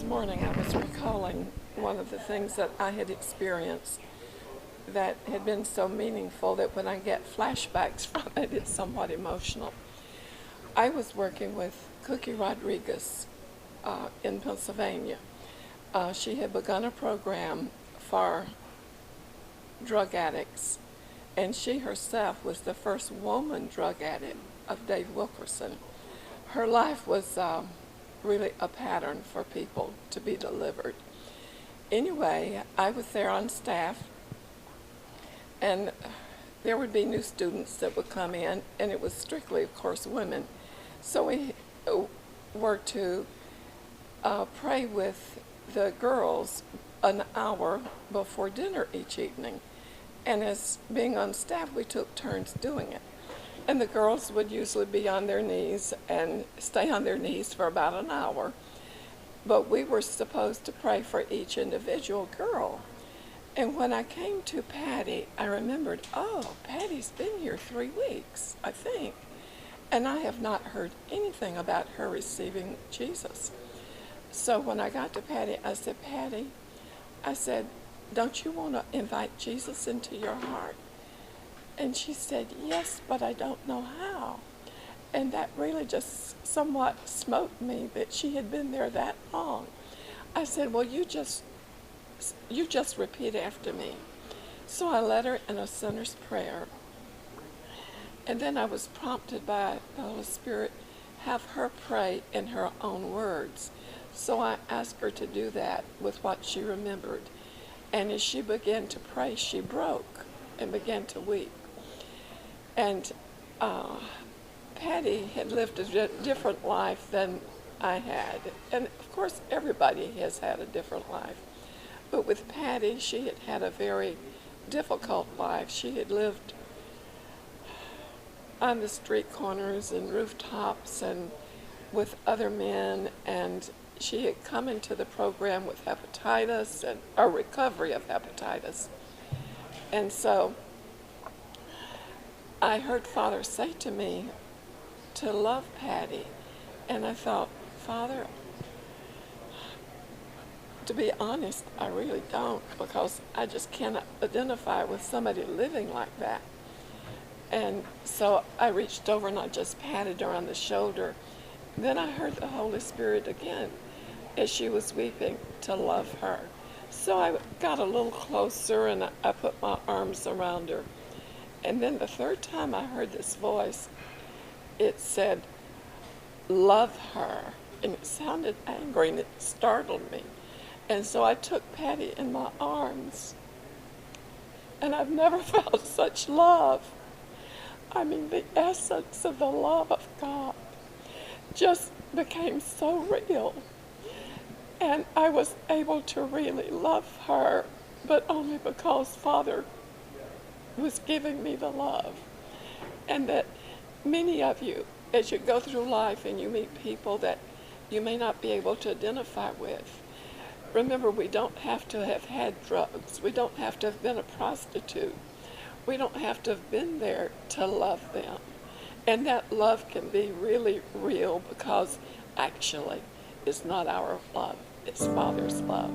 morning I was recalling one of the things that I had experienced that had been so meaningful that when I get flashbacks from it, it's somewhat emotional. I was working with Cookie Rodriguez in Pennsylvania. She had begun a program for drug addicts, and she herself was the first woman drug addict of Dave Wilkerson. Her life was really a pattern for people to be delivered. Anyway, I was there on staff, and there would be new students that would come in, and it was strictly, of course, women. So we were to pray with the girls an hour before dinner each evening. And as being on staff, we took turns doing it. And the girls would usually be on their knees and stay on their knees for about an hour. But we were supposed to pray for each individual girl. And when I came to Patty, I remembered, oh, Patty's been here 3 weeks, I think. And I have not heard anything about her receiving Jesus. So when I got to Patty, I said, Patty, I said, don't you want to invite Jesus into your heart? And she said, yes, but I don't know how. And that really just somewhat smote me that she had been there that long. I said, well, you just repeat after me. So I led her in a sinner's prayer. And then I was prompted by the Holy Spirit, have her pray in her own words. So I asked her to do that with what she remembered. And as she began to pray, she broke and began to weep. And Patty had lived a different life than I had. And of course, everybody has had a different life. But with Patty, she had had a very difficult life. She had lived on the street corners and rooftops and with other men, and she had come into the program with hepatitis and a recovery of hepatitis. And so I heard Father say to me to love Patty, and I thought, Father, to be honest, I really don't, because I just cannot identify with somebody living like that. And so I reached over and I just patted her on the shoulder. Then I heard the Holy Spirit again as she was weeping to love her. So I got a little closer and I put my arms around her. And then the third time I heard this voice, it said, love her. And it sounded angry and it startled me. And so I took Patty in my arms. And I've never felt such love. I mean, the essence of the love of God just became so real. And I was able to really love her, but only because Father was giving me the love. And that many of you, as you go through life and you meet people that you may not be able to identify with, remember, we don't have to have had drugs. We don't have to have been a prostitute. We don't have to have been there to love them. And that love can be really real because actually it's not our love, it's Father's love.